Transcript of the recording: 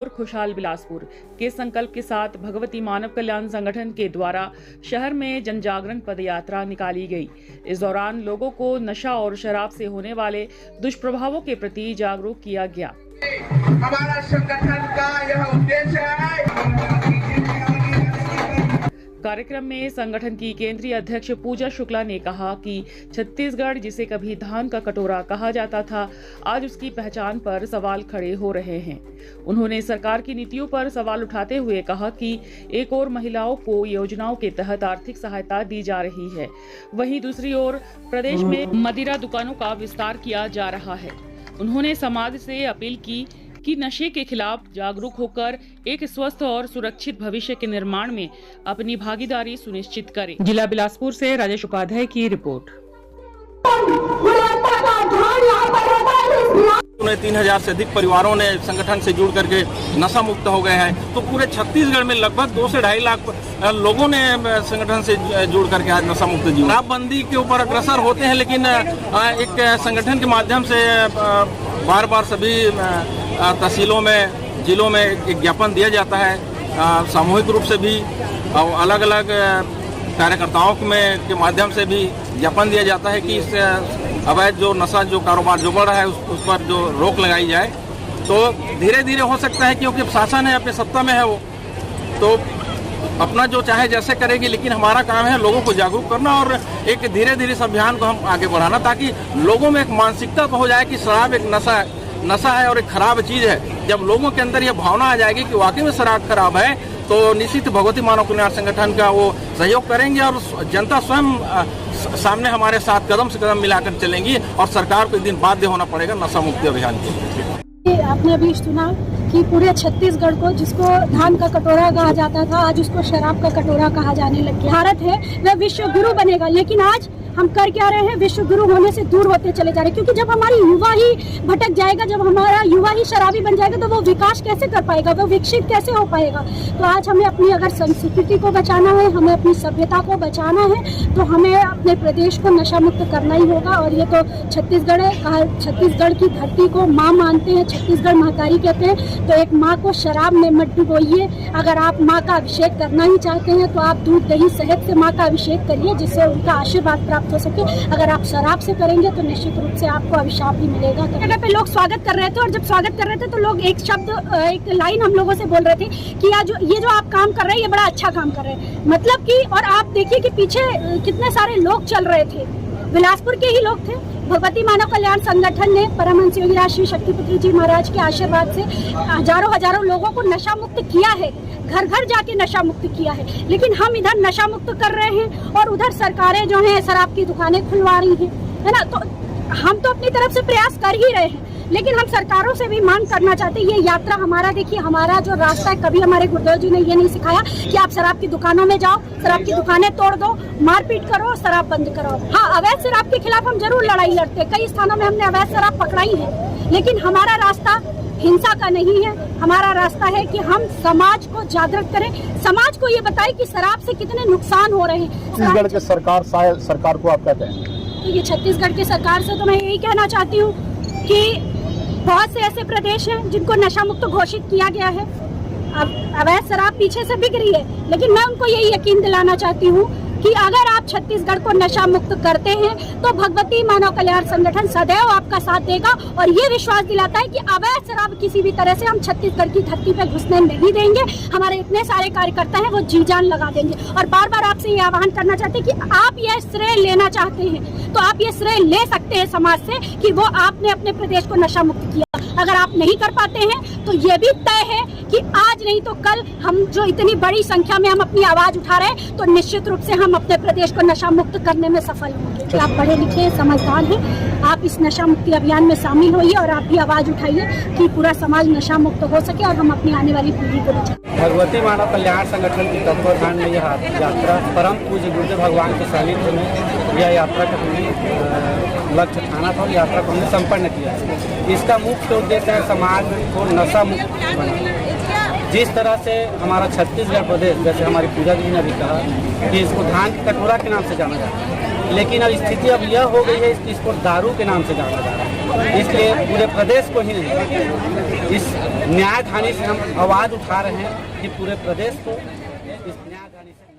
और खुशहाल बिलासपुर के संकल्प के साथ भगवती मानव कल्याण संगठन के द्वारा शहर में जन जागरण पदयात्रा निकाली गई। इस दौरान लोगों को नशा और शराब से होने वाले दुष्प्रभावों के प्रति जागरूक किया गया। हमारा संगठन का यह उद्देश्य है। कार्यक्रम में संगठन की केंद्रीय अध्यक्ष पूजा शुक्ला ने कहा कि छत्तीसगढ़, जिसे कभी धान का कटोरा कहा जाता था, आज उसकी पहचान पर सवाल खड़े हो रहे हैं। उन्होंने सरकार की नीतियों पर सवाल उठाते हुए कहा कि एक ओर महिलाओं को योजनाओं के तहत आर्थिक सहायता दी जा रही है, वहीं दूसरी ओर प्रदेश में मदिरा दुकानों का विस्तार किया जा रहा है। उन्होंने समाज से अपील की कि नशे के खिलाफ जागरूक होकर एक स्वस्थ और सुरक्षित भविष्य के निर्माण में अपनी भागीदारी सुनिश्चित करें। जिला बिलासपुर से राजेश उपाध्याय की रिपोर्ट। 3000 से अधिक परिवारों ने संगठन से जुड़ करके नशा मुक्त हो गए हैं। तो पूरे छत्तीसगढ़ में लगभग 2 से 2.5 लाख लोगों ने संगठन से जुड़ करके आज नशा मुक्त जीवन। शराबबंदी के ऊपर अग्रसर होते हैं, लेकिन एक संगठन के माध्यम से बार बार सभी तहसीलों में, जिलों में एक ज्ञापन दिया जाता है। सामूहिक रूप से भी और अलग अलग कार्यकर्ताओं के माध्यम से भी ज्ञापन दिया जाता है कि इस अवैध जो नशा जो कारोबार जो बढ़ रहा है उस पर जो रोक लगाई जाए। तो धीरे धीरे हो सकता है, क्योंकि शासन है, अपने सत्ता में है, वो तो अपना जो चाहे जैसे करेगी, लेकिन हमारा काम है लोगों को जागरूक करना और एक धीरे धीरे इस अभियान को हम आगे बढ़ाना, ताकि लोगों में एक मानसिकता हो जाए कि शराब एक नशा है और एक खराब चीज है। जब लोगों के अंदर यह भावना आ जाएगी कि वाकई में शराब खराब है, तो निश्चित भगवती मानव कल्याण संगठन का वो सहयोग करेंगे और जनता स्वयं सामने हमारे साथ कदम से कदम मिलाकर चलेंगी और सरकार को एक दिन बाध्य होना पड़ेगा नशा मुक्ति अभियान के लिए। आपने अभी सुना कि पूरे छत्तीसगढ़ को, जिसको धान का कटोरा कहा जाता था, आज उसको शराब का कटोरा कहा जाने लग गया। भारत है वह विश्व गुरु बनेगा, लेकिन आज हम कर क्या रहे हैं? विश्व गुरु होने से दूर होते चले जा रहे हैं। क्योंकि जब हमारी युवा ही भटक जाएगा, जब हमारा युवा ही शराबी बन जाएगा, तो वो विकास कैसे कर पाएगा, वो विकसित कैसे हो पाएगा? तो आज हमें अपनी अगर संस्कृति को बचाना है, हमें अपनी सभ्यता को बचाना है, तो हमें अपने प्रदेश को नशा मुक्त करना ही होगा। और ये तो छत्तीसगढ़ है, छत्तीसगढ़ की धरती को माँ मानते हैं, छत्तीसगढ़ महतारी कहते हैं। तो एक माँ को शराब में मत डुबोइए। अगर आप माँ का अभिषेक करना ही चाहते हैं तो आप दूध दही शहद से माँ का अभिषेक करिए, जिससे उनका आशीर्वाद प्राप्त हो सके। अगर आप शराब से करेंगे तो निश्चित रूप से आपको अभिशाप भी मिलेगा। जगह पे लोग स्वागत कर रहे थे, और जब स्वागत कर रहे थे तो लोग एक लाइन हम लोगों से बोल रहे थे कि ये जो आप काम कर रहे हैं, ये बड़ा अच्छा काम कर रहे हैं। मतलब कि, और आप देखिए कि पीछे कितने सारे लोग चल रहे थे, बिलासपुर के ही लोग थे। भगवती मानव कल्याण संगठन ने परमहंस योगीराज श्री शक्तिपुत्र जी महाराज के आशीर्वाद से हजारों लोगों को नशा मुक्त किया है, घर घर जाके नशा मुक्त किया है। लेकिन हम इधर नशा मुक्त कर रहे हैं और उधर सरकारें जो हैं शराब की दुकानें खुलवा रही हैं, है ना। तो हम तो अपनी तरफ से प्रयास कर ही रहे हैं, लेकिन हम सरकारों से भी मांग करना चाहते हैं। ये यात्रा हमारा, देखिए हमारा जो रास्ता है, कभी हमारे गुरुदेव जी ने ये नहीं सिखाया कि आप शराब की दुकानों में जाओ, शराब की दुकानें तोड़ दो, मारपीट करो, शराब बंद करो। हाँ, अवैध शराब के खिलाफ हम जरूर लड़ाई लड़ते हैं, कई स्थानों में हमने अवैध शराब पकड़ाई है, लेकिन हमारा रास्ता हिंसा का नहीं है। हमारा रास्ता है कि हम समाज को जागृत करें, समाज को ये बताएं कि शराब से कितने नुकसान हो रहे हैं। छत्तीसगढ़ के सरकार को आप कहते हैं? तो ये छत्तीसगढ़ की सरकार से तो मैं यही कहना चाहती हूँ कि बहुत से ऐसे प्रदेश हैं जिनको नशा मुक्त घोषित किया गया है। अब अवैध शराब पीछे से बिक रही है, लेकिन मैं उनको यही यकीन दिलाना चाहती हूँ कि अगर आप छत्तीसगढ़ को नशा मुक्त करते हैं तो भगवती मानव कल्याण संगठन सदैव आपका साथ देगा, और ये विश्वास दिलाता है कि अवैध शराब किसी भी तरह से हम छत्तीसगढ़ की धरती पर घुसने नहीं देंगे। हमारे इतने सारे कार्यकर्ता हैं, वो जी जान लगा देंगे। और बार बार आपसे ये आह्वान करना चाहते हैं कि आप यह श्रेय लेना चाहते हैं तो आप ये श्रेय ले सकते हैं समाज से कि वो आपने अपने प्रदेश को नशा मुक्त किया। अगर आप नहीं कर पाते हैं तो ये भी तय है कि आज नहीं तो कल हम जो इतनी बड़ी संख्या में हम अपनी आवाज उठा रहे हैं, तो निश्चित रूप से हम अपने प्रदेश को नशा मुक्त करने में सफल होंगे। आप पढ़े लिखे समझदार हैं, आप इस नशा मुक्ति अभियान में शामिल होइए और आप भी आवाज उठाइए कि पूरा समाज नशा मुक्त हो सके और हम अपनी आने वाली पीढ़ी को बचाएं। भगवती मानव कल्याण संगठन के तत्वावधान में यह यात्रा परम पूज्य गुरुदेव भगवान के सानिध्य में यह यात्रा का लक्ष्य ठाना था और यात्रा को हमने संपन्न किया है। इसका मुख्य उद्देश्य है समाज को नशा मुक्त बनाना। जिस तरह से हमारा छत्तीसगढ़ प्रदेश, जैसे हमारी पूजा जी ने भी कहा कि इसको धान की कटोरा के नाम से जाना जाता है, लेकिन अब स्थिति अब यह हो गई है कि इसको दारू के नाम से जाना जा रहा है। इसलिए पूरे प्रदेश को ही नहीं, इस न्यायधानी से हम आवाज़ उठा रहे हैं कि पूरे प्रदेश को इस न्यायधानी से